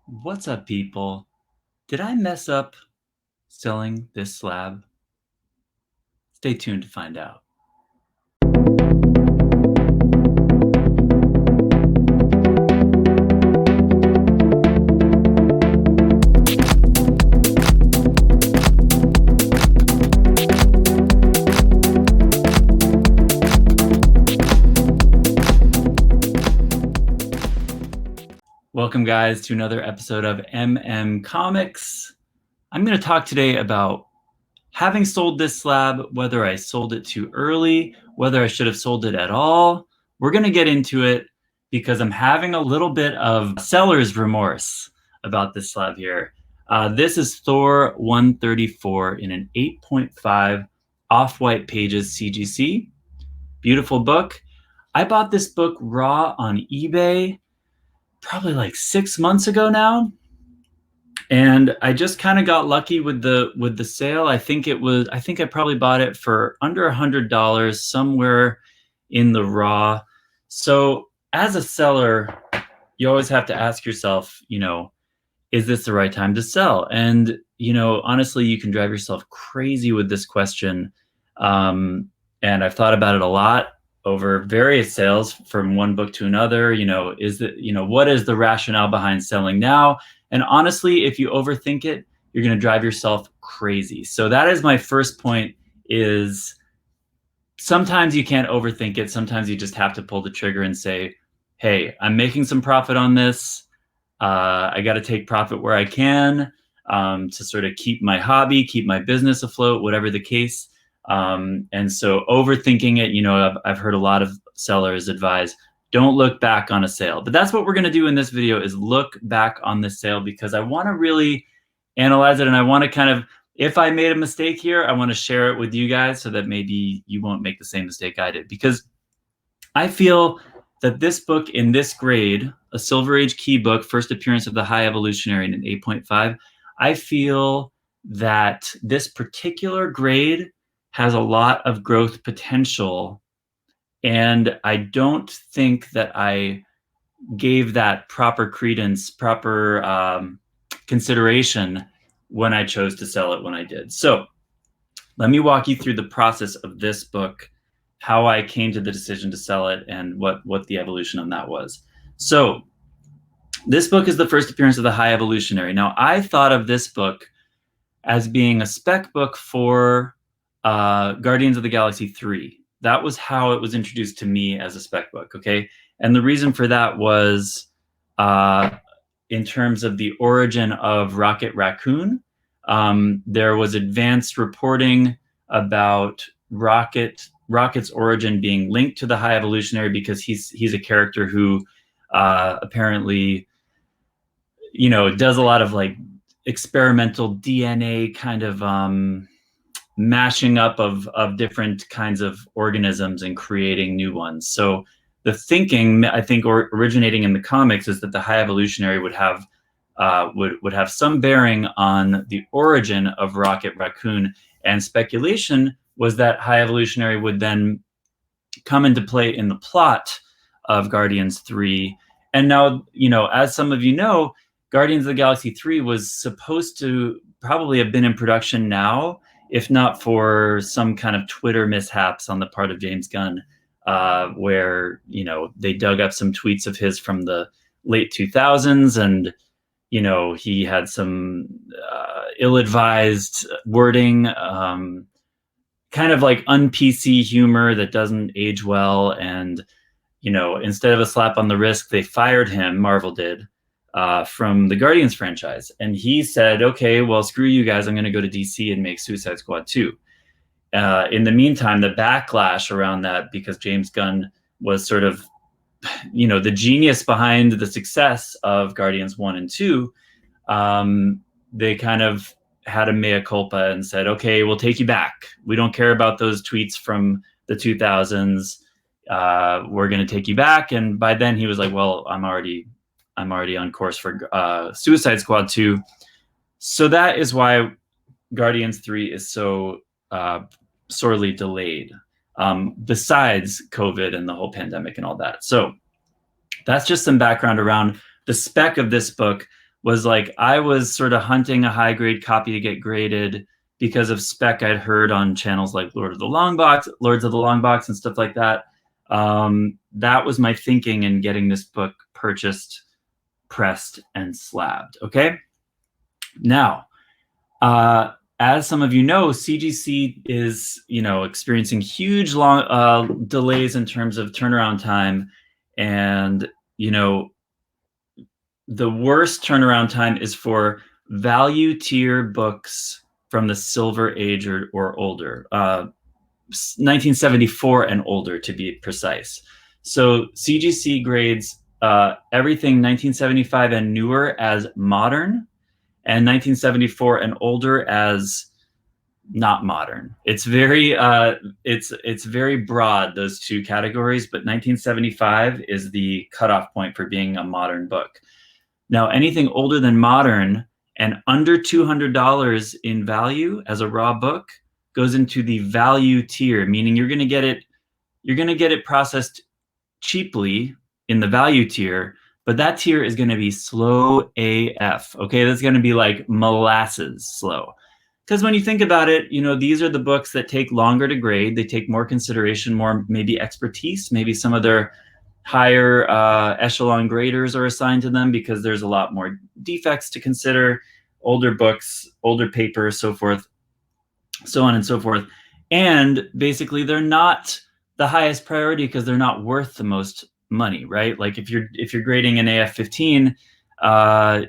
What's up, people? Did I mess up selling this slab? Stay tuned to find out. Welcome, guys, to another episode of Comics. I'm going to talk today about having sold this slab, whether I sold it too early, whether I should have sold it at all. We're going to get into it because I'm having a little bit of seller's remorse about this slab here. This is Thor 134 in an 8.5 off-white pages CGC. Beautiful book. I bought this book raw on eBay probably like 6 months ago now, and I just kind of got lucky with the sale. I think I probably bought it for under $100, somewhere in the raw. So as a seller, you always have to ask yourself, is this the right time to sell? And honestly, you can drive yourself crazy with this question. And I've thought about it a lot over various sales from one book to another. What is the rationale behind selling now? And honestly, if you overthink it, you're going to drive yourself crazy. So that is my first point, is sometimes you can't overthink it. Sometimes you just have to pull the trigger and say, hey, I'm making some profit on this. I got to take profit where I can, to sort of keep my hobby, keep my business afloat, whatever the case. And so overthinking it, I've heard a lot of sellers advise, don't look back on a sale. But that's what we're going to do in this video, is look back on this sale, because I want to really analyze it. And I want to kind of, if I made a mistake here, I want to share it with you guys so that maybe you won't make the same mistake I did. Because I feel that this book in this grade, a Silver Age key book, first appearance of the High Evolutionary in an 8.5, I feel that this particular grade has a lot of growth potential, and I don't think that I gave that proper credence, proper consideration when I chose to sell it when I did. So let me walk you through the process of this book, how I came to the decision to sell it, and what the evolution on that was. So this book is the first appearance of the High Evolutionary. Now, I thought of this book as being a spec book for Guardians of the Galaxy 3. That was how it was introduced to me as a spec book, okay? And the reason for that was in terms of the origin of Rocket Raccoon. There was advanced reporting about Rocket's origin being linked to the High Evolutionary, because he's a character who apparently, does a lot of like experimental DNA kind of mashing up of different kinds of organisms and creating new ones. So the thinking, I think, originating in the comics, is that the High Evolutionary would have some bearing on the origin of Rocket Raccoon, and speculation was that High Evolutionary would then come into play in the plot of Guardians 3. And now, as some of you know, Guardians of the Galaxy 3 was supposed to probably have been in production now, if not for some kind of Twitter mishaps on the part of James Gunn, where, they dug up some tweets of his from the late 2000s, and, he had some ill-advised wording, kind of like un-PC humor that doesn't age well. And, instead of a slap on the wrist, they fired him, Marvel did, from the Guardians franchise. And he said, okay, well, screw you guys, I'm going to go to DC and make Suicide Squad 2. In the meantime, the backlash around that, because James Gunn was sort of, the genius behind the success of Guardians 1 and 2, they kind of had a mea culpa and said, okay, we'll take you back. We don't care about those tweets from the 2000s. We're going to take you back. And by then he was like, well, I'm already on course for Suicide Squad 2. So that is why Guardians 3 is so sorely delayed, besides COVID and the whole pandemic and all that. So that's just some background around the spec of this book. was like I was sort of hunting a high grade copy to get graded because of spec I'd heard on channels like Lords of the Long Box and stuff like that. That was my thinking in getting this book purchased, pressed, and slabbed. Okay. Now, as some of you know, CGC is, experiencing huge long delays in terms of turnaround time, and the worst turnaround time is for value tier books from the Silver Age or older, 1974 and older to be precise. So CGC grades everything 1975 and newer as modern, and 1974 and older as not modern. It's very it's very broad, those two categories, but 1975 is the cutoff point for being a modern book. Now, anything older than modern and under $200 in value as a raw book goes into the value tier, meaning you're going to get it processed cheaply in the value tier, but that tier is going to be slow AF. Okay, that's going to be like molasses slow. Because when you think about it, these are the books that take longer to grade. They take more consideration, more maybe expertise, maybe some of their higher echelon graders are assigned to them because there's a lot more defects to consider, older books, older paper, so forth, so on and so forth. And basically they're not the highest priority because they're not worth the most money, right? Like if you're grading an AF-15,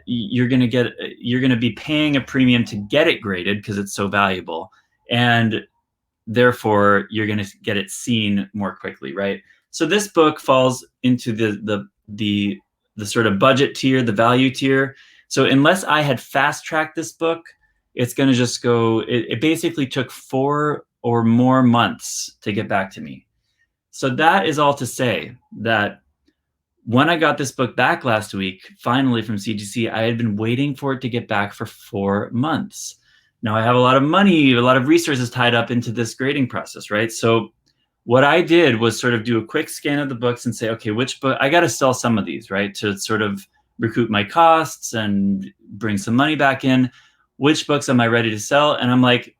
you're going to be paying a premium to get it graded because it's so valuable, and therefore you're going to get it seen more quickly, right? So this book falls into the sort of budget tier, the value tier. So unless I had fast tracked this book, it's going to just go. It basically took 4 or more months to get back to me. So that is all to say that when I got this book back last week, finally from CGC, I had been waiting for it to get back for 4 months. Now I have a lot of money, a lot of resources tied up into this grading process, right? So what I did was sort of do a quick scan of the books and say, okay, which book, I got to sell some of these, right? To sort of recoup my costs and bring some money back in. Which books am I ready to sell? And I'm like,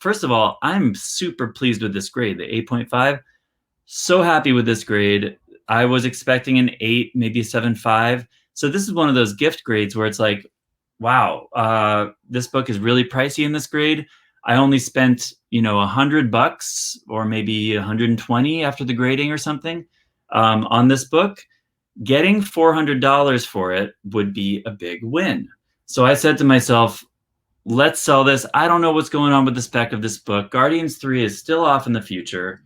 first of all, I'm super pleased with this grade, the 8.5. So happy with this grade. I was expecting an 8, maybe a 7.5. So this is one of those gift grades where it's like, wow, this book is really pricey in this grade. I only spent, $100 or maybe 120 after the grading or something on this book. Getting $400 for it would be a big win. So I said to myself, let's sell this. I don't know what's going on with the spec of this book. Guardians 3 is still off in the future.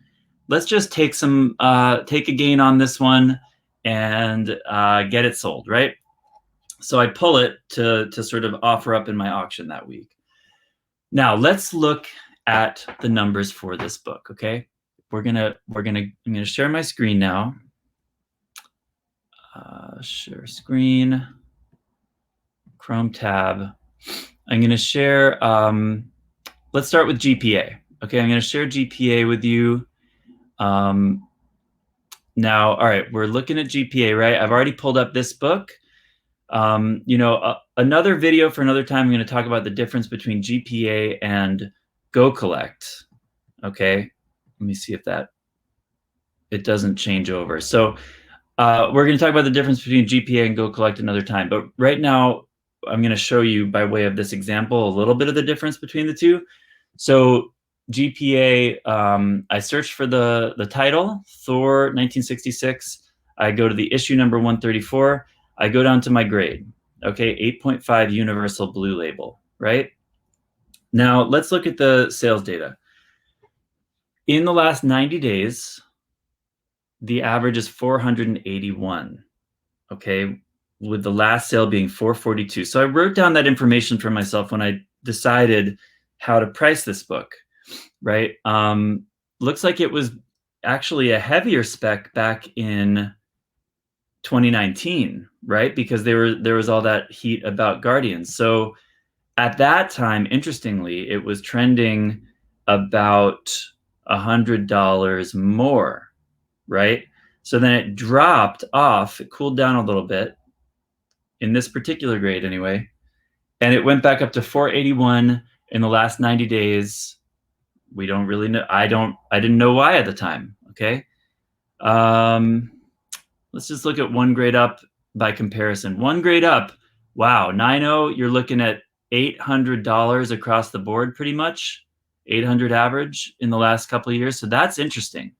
Let's just take a gain on this one and get it sold, right? So I pull it to sort of offer up in my auction that week. Now let's look at the numbers for this book. Okay, I'm gonna share my screen now. Share screen, Chrome tab. I'm gonna share. Let's start with GPA. Okay, I'm gonna share GPA with you. Now, all right, we're looking at GPA, right? I've already pulled up this book. Another video for another time, I'm going to talk about the difference between GPA and Go Collect. Okay, let me see if it doesn't change over. So we're going to talk about the difference between GPA and Go Collect another time. But right now, I'm going to show you by way of this example a little bit of the difference between the two. So GPA, I search for the title, Thor 1966. I go to the issue number 134. I go down to my grade. Okay, 8.5 Universal Blue Label, right? Now let's look at the sales data. In the last 90 days, the average is 481. Okay, with the last sale being 442. So I wrote down that information for myself when I decided how to price this book, right? Looks like it was actually a heavier spec back in 2019, right? Because there was all that heat about Guardians. So at that time, interestingly, it was trending about $100 more, right? So then it dropped off, it cooled down a little bit in this particular grade anyway. And it went back up to 481 in the last 90 days. We don't really know. I didn't know why at the time. Okay. Let's just look at one grade up by comparison. One grade up. Wow. 9.0, you're looking at $800 across the board, pretty much 800 average in the last couple of years. So that's interesting.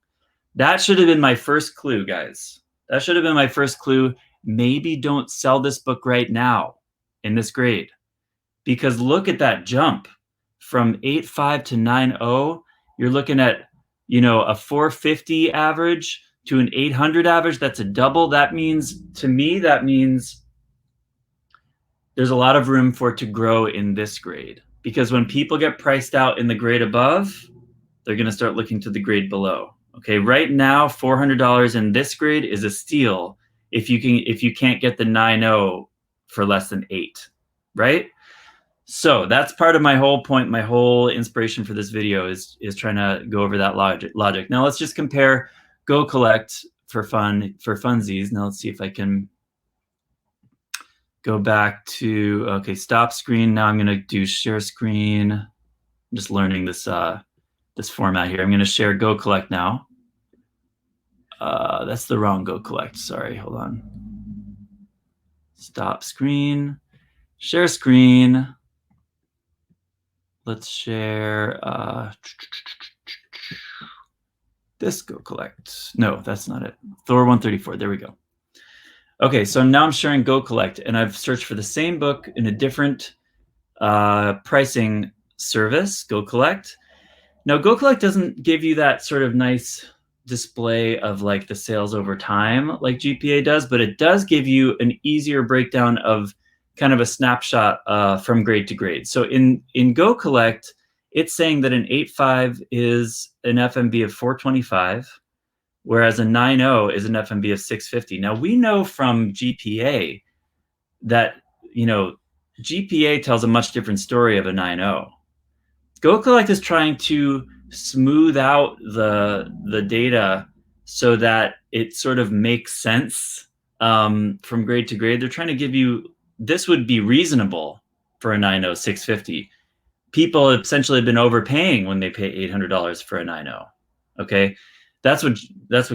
That should have been my first clue, guys. That should have been my first clue. Maybe don't sell this book right now in this grade, because look at that jump from 8.5 to 9.0. You're looking at, a 450 average to an 800 average. That's a double. That means, to me, there's a lot of room for it to grow in this grade, because when people get priced out in the grade above, they're going to start looking to the grade below. Okay, right now, $400 in this grade is a steal if you can't get the 9.0 for less than 8, right? So that's part of my whole point. My whole inspiration for this video is trying to go over that logic. Now let's just compare Go Collect for funsies. Now let's see if I can go back to, okay, stop screen. Now I'm going to do share screen. I'm just learning this format here. I'm going to share Go Collect now. That's the wrong Go Collect. Sorry, hold on. Stop screen, share screen. Let's share this Go Collect. No, that's not it. Thor 134. There we go. Okay, so now I'm sharing Go Collect, and I've searched for the same book in a different pricing service, Go Collect. Now, Go Collect doesn't give you that sort of nice display of like the sales over time like GPA does, but it does give you an easier breakdown of kind of a snapshot from grade to grade. So in Go Collect, it's saying that an 8.5 is an FMV of 425, whereas a 9.0 is an FMV of 650. Now we know from GPA that, GPA tells a much different story of a 9.0. Go Collect is trying to smooth out the data so that it sort of makes sense from grade to grade. They're trying to give you, this would be reasonable for a 9.0, 650. People essentially have been overpaying when they pay $800 for a 9.0. Okay, that's what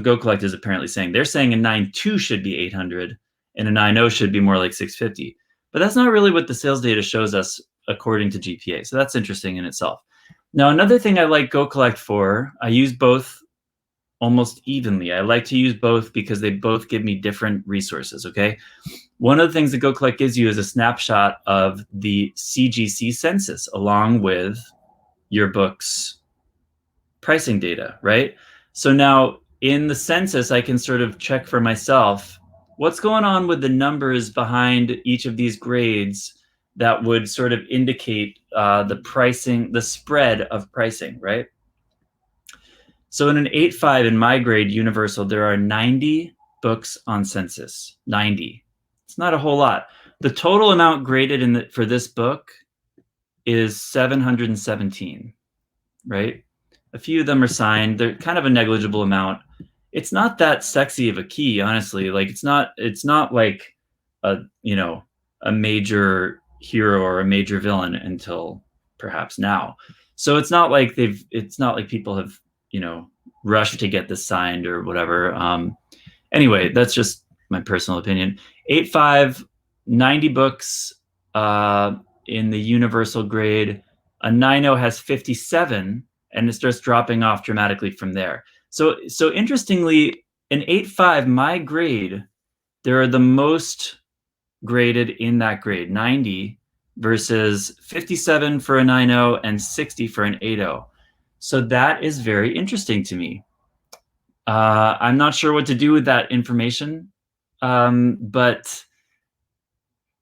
Go Collect is apparently saying. They're saying a 9.2 should be 800 and a 9.0 should be more like 650. But that's not really what the sales data shows us according to GPA. So that's interesting in itself. Now, another thing I like Go Collect for, I use both almost evenly. I like to use both because they both give me different resources, okay? One of the things that Go Collect gives you is a snapshot of the CGC census along with your book's pricing data, right? So now in the census, I can sort of check for myself what's going on with the numbers behind each of these grades that would sort of indicate the pricing, the spread of pricing, right? So in an 8.5 in my grade, Universal, there are 90 books on census, 90. It's not a whole lot. The total amount graded for this book is 717, right? A few of them are signed. They're kind of a negligible amount. It's not that sexy of a key, honestly. Like it's not like a major hero or a major villain until perhaps now. So it's not like people have, rushed to get this signed or whatever. Anyway, that's just my personal opinion. 8.5, 90 books in the Universal grade. A 9.0 has 57, and it starts dropping off dramatically from there. So interestingly, an 8.5, my grade, there are the most graded in that grade, 90 versus 57 for a 9.0 and 60 for an 8.0. So that is very interesting to me. I'm not sure what to do with that information, but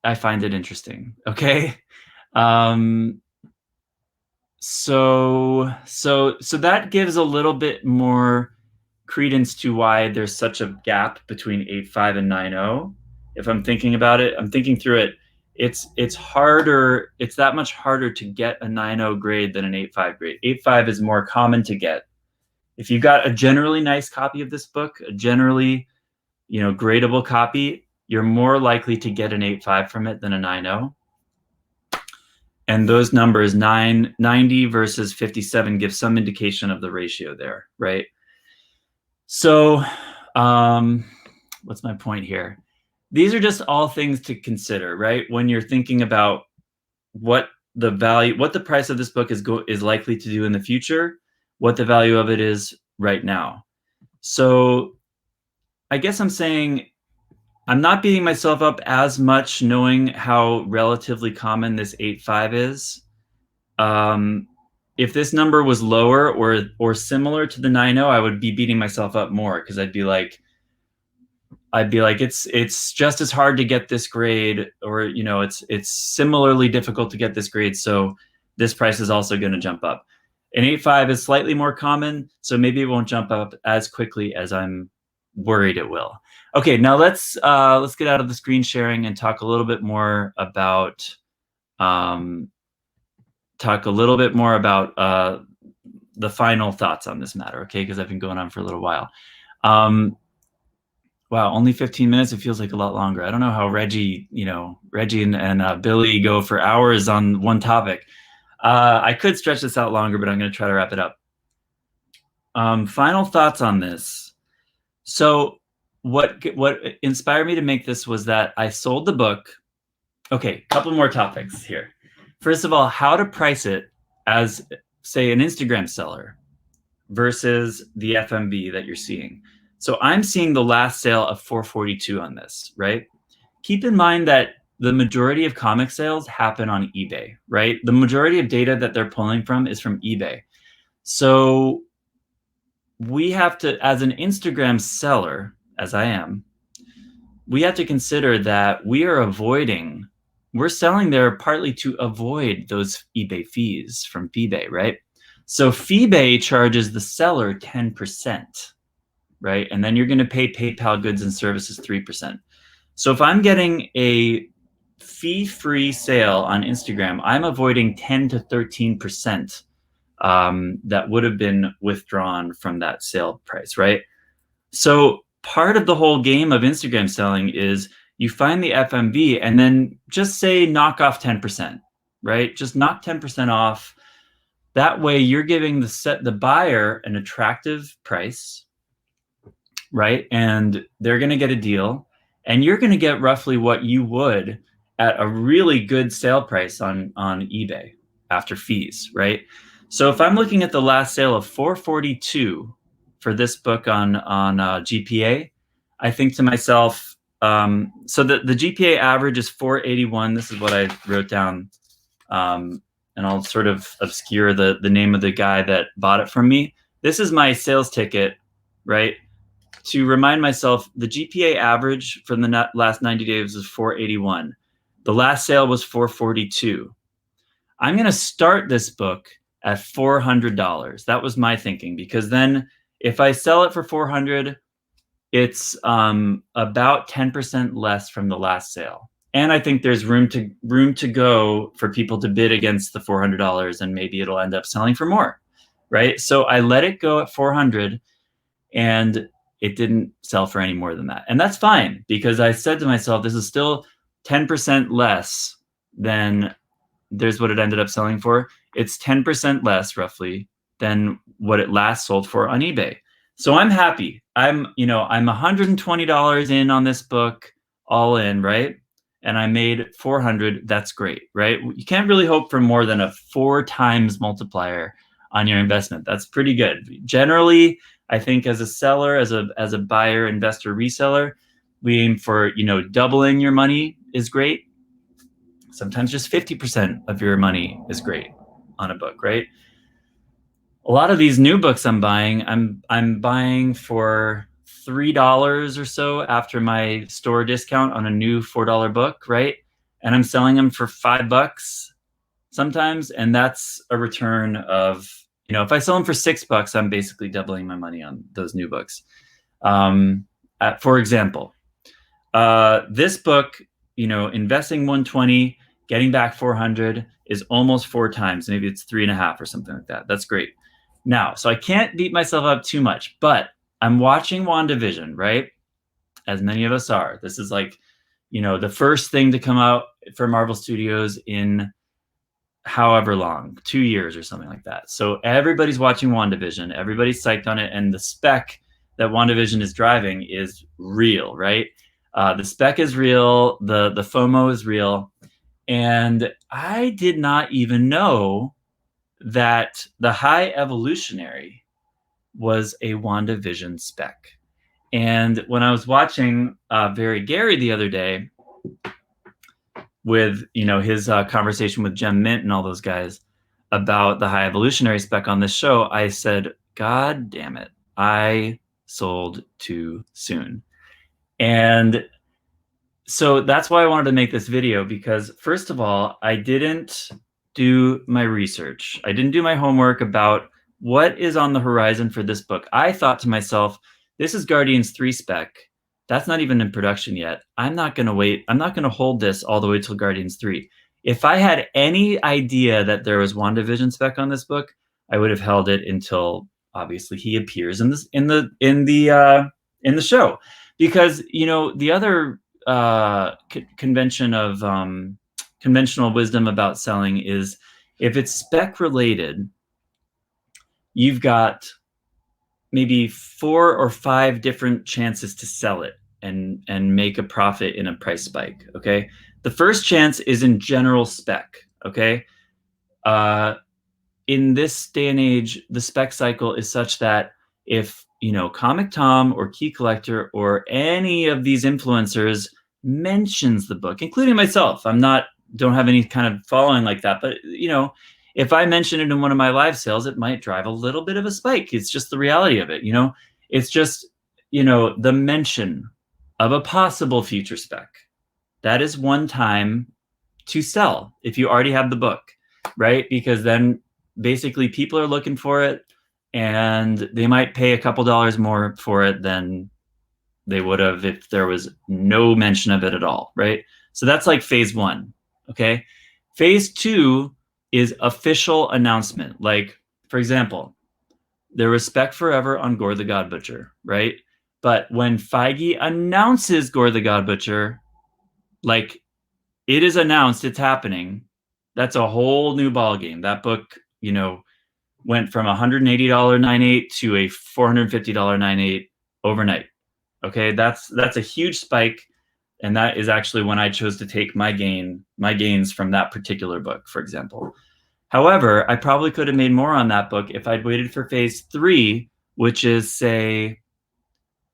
I find it interesting. Okay. So that gives a little bit more credence to why there's such a gap between 8.5 and 9.0. If I'm thinking about it, I'm thinking through it. It's harder. It's that much harder to get a 9.0 grade than an 8.5 grade. 8.5 is more common to get. If you've got a generally nice copy of this book, a generally, gradable copy, you're more likely to get an 8.5 from it than a 9.0. And those numbers, 90 versus 57, give some indication of the ratio there, right? So what's my point here? These are just all things to consider, right? When you're thinking about what the price of this book is likely to do in the future, what the value of it is right now. So I guess I'm saying I'm not beating myself up as much knowing how relatively common this 8.5 is. If this number was lower or similar to the 9.0, I would be beating myself up more, because I'd be like, it's just as hard to get this grade, or it's similarly difficult to get this grade, so this price is also going to jump up. An 8.5 is slightly more common, so maybe it won't jump up as quickly as I'm worried it will. Okay, now let's get out of the screen sharing and talk a little bit more about the final thoughts on this matter, okay? Because I've been going on for a little while. Wow, only 15 minutes. It feels like a lot longer. I don't know how Reggie and Billy go for hours on one topic. I could stretch this out longer, but I'm going to try to wrap it up. Final thoughts on this. So what inspired me to make this was that I sold the book. Okay, a couple more topics here. First of all, how to price it as, say, an Instagram seller versus the FMV that you're seeing. So I'm seeing the last sale of 442 on this, right? Keep in mind that the majority of comic sales happen on eBay, right? The majority of data that they're pulling from is from eBay. So we have to, as an Instagram seller, as I am, we have to consider that we're selling there partly to avoid those eBay fees from eBay, right? So eBay charges the seller 10%, right? And then you're going to pay PayPal goods and services 3%. So if I'm getting a fee-free sale on Instagram, I'm avoiding 10 to 13% that would have been withdrawn from that sale price, right? So part of the whole game of Instagram selling is you find the FMV and then just say knock off 10%, right? Just knock 10% off. That way you're giving the buyer an attractive price, right? And they're going to get a deal, and you're going to get roughly what you would at a really good sale price on eBay after fees, right? So if I'm looking at the last sale of 442 for this book on GPA, I think to myself, so the GPA average is 481. This is what I wrote down, and I'll sort of obscure the name of the guy that bought it from me. This is my sales ticket, right? To remind myself, the GPA average from the last 90 days was 481. The last sale was 442. I'm going to start this book at $400. That was my thinking, because then if I sell it for $400, it's about 10% less from the last sale. And I think there's room to go for people to bid against the $400, and maybe it'll end up selling for more, right? So I let it go at 400, and it didn't sell for any more than that. And that's fine, because I said to myself, this is still 10% less than there's what it ended up selling for. It's 10% less roughly than what it last sold for on eBay. So I'm happy. I'm $120 in on this book, all in, right? And I made 400. That's great, right? You can't really hope for more than a 4 times multiplier on your investment. That's pretty good. Generally, I think as a seller, as a buyer, investor, reseller, we aim for, doubling your money is great. Sometimes just 50% of your money is great on a book, right? A lot of these new books I'm buying, I'm buying for $3 or so after my store discount on a new $4 book, right? And I'm selling them for $5 sometimes, and that's a return of, if I sell them for $6, I'm basically doubling my money on those new books. For example, this book, investing 120, getting back 400 is almost 4 times. Maybe it's 3.5 or something like that. That's great. Now, so I can't beat myself up too much, but I'm watching WandaVision, right? As many of us are. This is like the first thing to come out for Marvel Studios in however long, 2 years or something like that. So everybody's watching WandaVision, everybody's psyched on it, and the spec that WandaVision is driving is real, right? The spec is real, the FOMO is real, and I did not even know that the High Evolutionary was a WandaVision spec. And when I was watching Very Gary the other day with his conversation with Jem Mint and all those guys about the High Evolutionary spec on this show, I said, God damn it, I sold too soon. And so that's why I wanted to make this video, because first of all, I didn't do my research. I didn't do my homework about what is on the horizon for this book. I thought to myself, this is Guardians 3 spec. That's not even in production yet. I'm not going to wait. I'm not going to hold this all the way till Guardians 3. If I had any idea that there was WandaVision spec on this book, I would have held it until obviously he appears in the show, because the other convention of conventional wisdom about selling is, if it's spec related, you've got maybe 4 or 5 different chances to sell it and make a profit in a price spike. Okay, the first chance is in general spec. Okay, in this day and age, the spec cycle is such that if Comic Tom or Key Collector or any of these influencers mentions the book, including myself, don't have any kind of following like that, but if I mention it in one of my live sales, it might drive a little bit of a spike. It's just the reality of it. It's just the mention of a possible future spec. That is one time to sell if you already have the book, right? Because then basically people are looking for it, and they might pay a couple dollars more for it than they would have if there was no mention of it at all, right? So that's like phase 1, okay? Phase 2 is official announcement. Like, for example, there was spec forever on Gore the God Butcher, right? But when Feige announces Gore the God Butcher, like, it is announced, it's happening, that's a whole new ballgame. That book, went from $180 9.8 to a $450 9.8 overnight. Okay, that's a huge spike, and that is actually when I chose to take my gains from that particular book, for example. However, I probably could have made more on that book if I'd waited for phase 3, which is, say,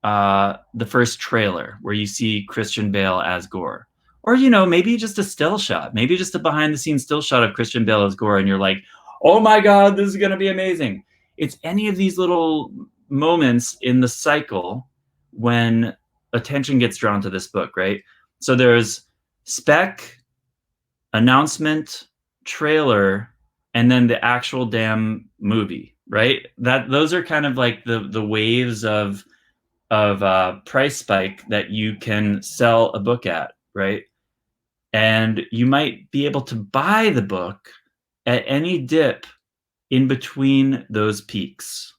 the first trailer where you see Christian Bale as Gore. Or, maybe just a still shot, maybe just a behind-the-scenes still shot of Christian Bale as Gore, and you're like, oh my God, this is going to be amazing. It's any of these little moments in the cycle when attention gets drawn to this book, right? So there's spec, announcement, trailer, and then the actual damn movie, right? Those are kind of like the waves of price spike that you can sell a book at, right? And you might be able to buy the book at any dip in between those peaks.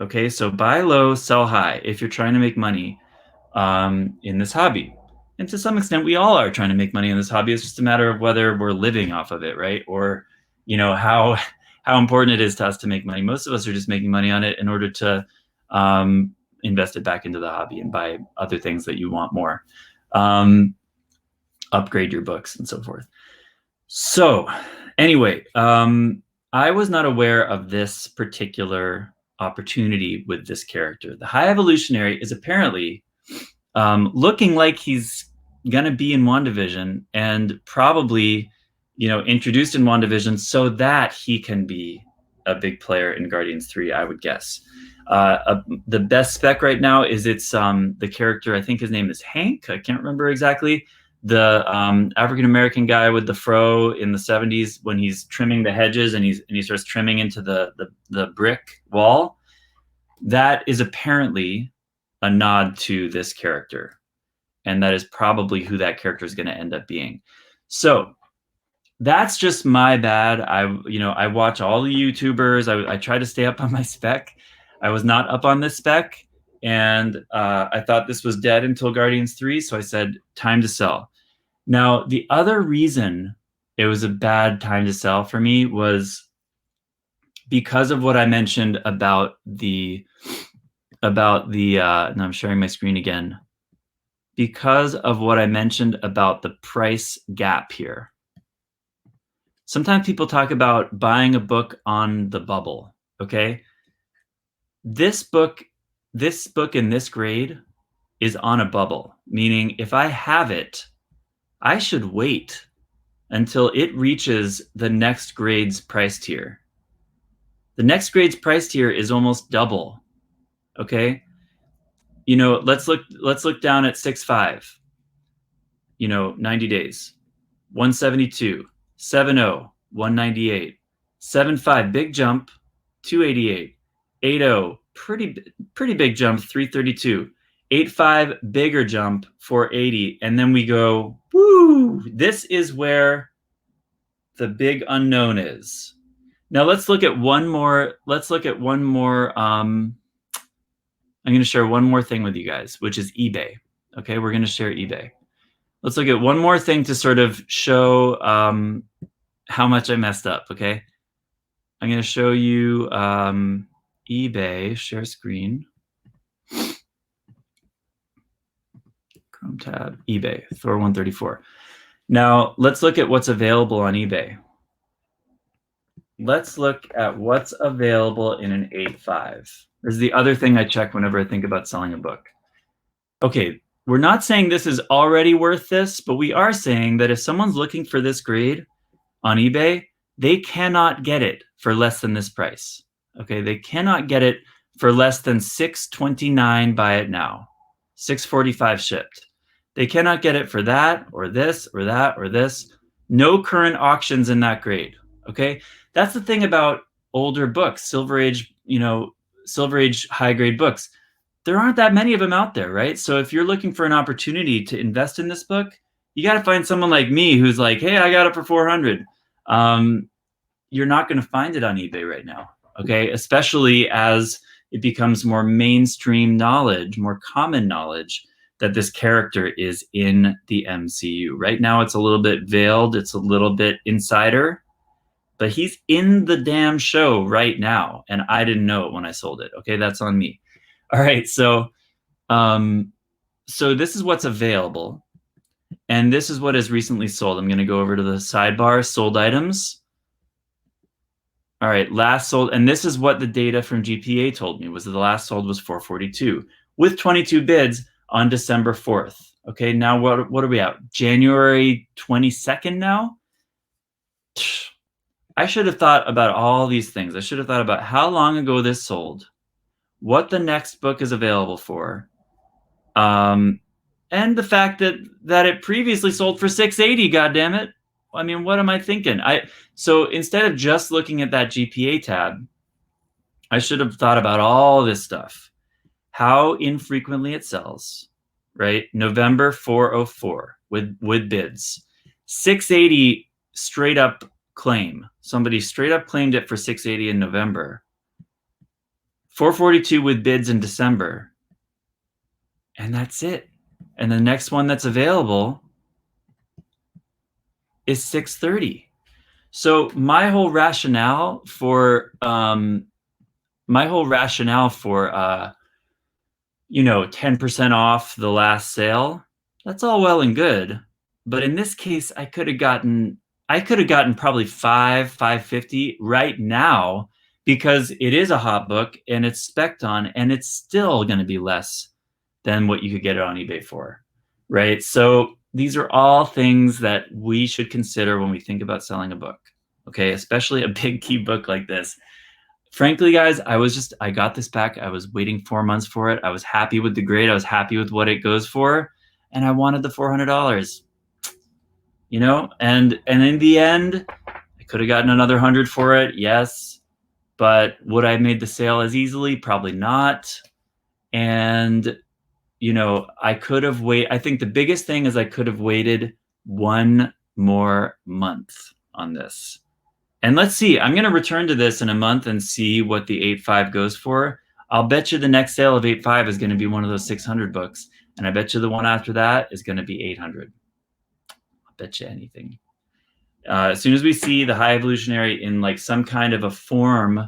Okay, so buy low, sell high if you're trying to make money in this hobby. And to some extent, we all are trying to make money in this hobby. It's just a matter of whether we're living off of it, right? Or, how important it is to us to make money. Most of us are just making money on it in order to invest it back into the hobby and buy other things that you want more. Upgrade your books and so forth. So anyway, I was not aware of this particular opportunity with this character. The High Evolutionary is apparently looking like he's gonna be in WandaVision, and probably introduced in WandaVision so that he can be a big player in Guardians 3, I would guess. The best spec right now is it's the character, I think his name is Hank, I can't remember exactly, the African-American guy with the fro in the 70s, when he's trimming the hedges and he starts trimming into the brick wall. That is apparently a nod to this character, and that is probably who that character is going to end up being. So that's just my bad. I watch all the YouTubers. I try to stay up on my spec. I was not up on this spec, and I thought this was dead until Guardians 3, so I said, time to sell. Now, the other reason it was a bad time to sell for me was because of what I mentioned about the now I'm sharing my screen again. Because of what I mentioned about the price gap here. Sometimes people talk about buying a book on the bubble, okay? This book in this grade is on a bubble, meaning if I have it, I should wait until it reaches the next grade's price tier. The next grade's price tier is almost double, okay? You know, let's look down at 6.5. You know, 90 days. 172, 70, 198, 75, big jump, 288, 80, pretty big jump, 332, 85, bigger jump, 480, and then we go, woo! This is where the big unknown is. Now let's look at one more. I'm going to share one more thing with you guys, which is eBay. Okay, we're going to share eBay. Let's look at one more thing to sort of show how much I messed up, okay? I'm going to show you eBay, share screen. Chrome tab, eBay, Thor 134. Now, let's look at what's available on eBay. Let's look at what's available in an 8.5. This is the other thing I check whenever I think about selling a book. Okay, we're not saying this is already worth this, but we are saying that if someone's looking for this grade on eBay, they cannot get it for less than this price. Okay, they cannot get it for less than $6.29 buy it now, $6.45 shipped. They cannot get it for that or this or that or this. No current auctions in that grade. Okay, that's the thing about older books, Silver Age, Silver Age high grade books. There aren't that many of them out there, right? So if you're looking for an opportunity to invest in this book, you got to find someone like me who's like, hey, I got it for 400. You're not going to find it on eBay right now, okay? Especially as it becomes more mainstream knowledge, more common knowledge that this character is in the MCU. Right now, it's a little bit veiled. It's a little bit insider, but he's in the damn show right now, and I didn't know it when I sold it, okay? That's on me. All right, so this is what's available, and this is what is recently sold. I'm going to go over to the sidebar, sold items. All right, last sold, and this is what the data from GPA told me, was that the last sold was 442 with 22 bids on December 4th. Okay, now what are we at? January 22nd now? I should have thought about all these things. I should have thought about how long ago this sold, what the next book is available for, and the fact that it previously sold for 680. God damn it! I mean, what am I thinking? So instead of just looking at that GPA tab, I should have thought about all this stuff, how infrequently it sells, right? November 404 with bids, 680 straight up claim. Somebody straight up claimed it for 680 in November. 442 with bids in December. And that's it. And the next one that's available is 630. So my whole rationale for 10% off the last sale, that's all well and good. But in this case, I could have gotten probably $550 right now, because it is a hot book and it's spec'd on, and it's still going to be less than what you could get it on eBay for, right? So these are all things that we should consider when we think about selling a book, okay? Especially a big key book like this. Frankly, guys, I got this back. I was waiting 4 months for it. I was happy with the grade. I was happy with what it goes for, and I wanted the $400, and in the end, I could have gotten another 100 for it, yes. But would I have made the sale as easily? Probably not. And, I could have waited. I think the biggest thing is I could have waited one more month on this. And let's see, I'm going to return to this in a month and see what the 8.5 goes for. I'll bet you the next sale of 8.5 is going to be one of those 600 books. And I bet you the one after that is going to be 800. bet you anything. As soon as we see the High Evolutionary in like some kind of a form,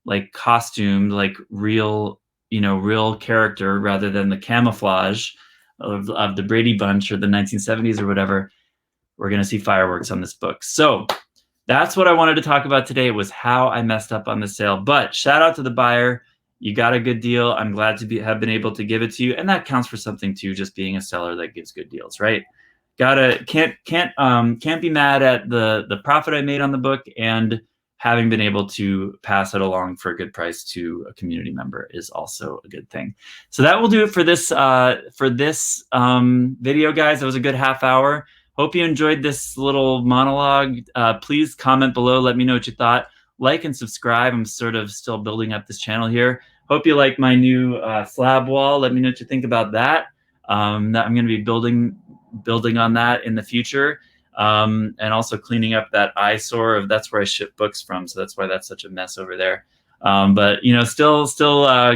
like costumed, like real, real character rather than the camouflage of the Brady Bunch or the 1970s or whatever, we're going to see fireworks on this book. So that's what I wanted to talk about today, was how I messed up on the sale. But shout out to the buyer. You got a good deal. I'm glad to have been able to give it to you. And that counts for something too, just being a seller that gives good deals, right? Can't be mad at the profit I made on the book, and having been able to pass it along for a good price to a community member is also a good thing. So that will do it for this video, guys. That was a good half hour. Hope you enjoyed this little monologue. Please comment below. Let me know what you thought. Like and subscribe. I'm sort of still building up this channel here. Hope you like my new slab wall. Let me know what you think about that. I'm going to be building on that in the future, and also cleaning up that eyesore that's where I ship books from. So that's why that's such a mess over there. But still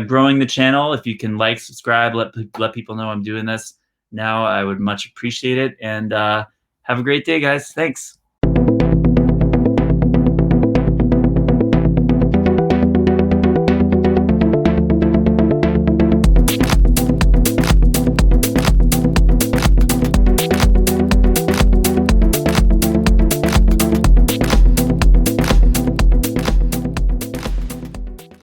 growing the channel. If you can like, subscribe, let people know I'm doing this now, I would much appreciate it. And have a great day, guys. Thanks.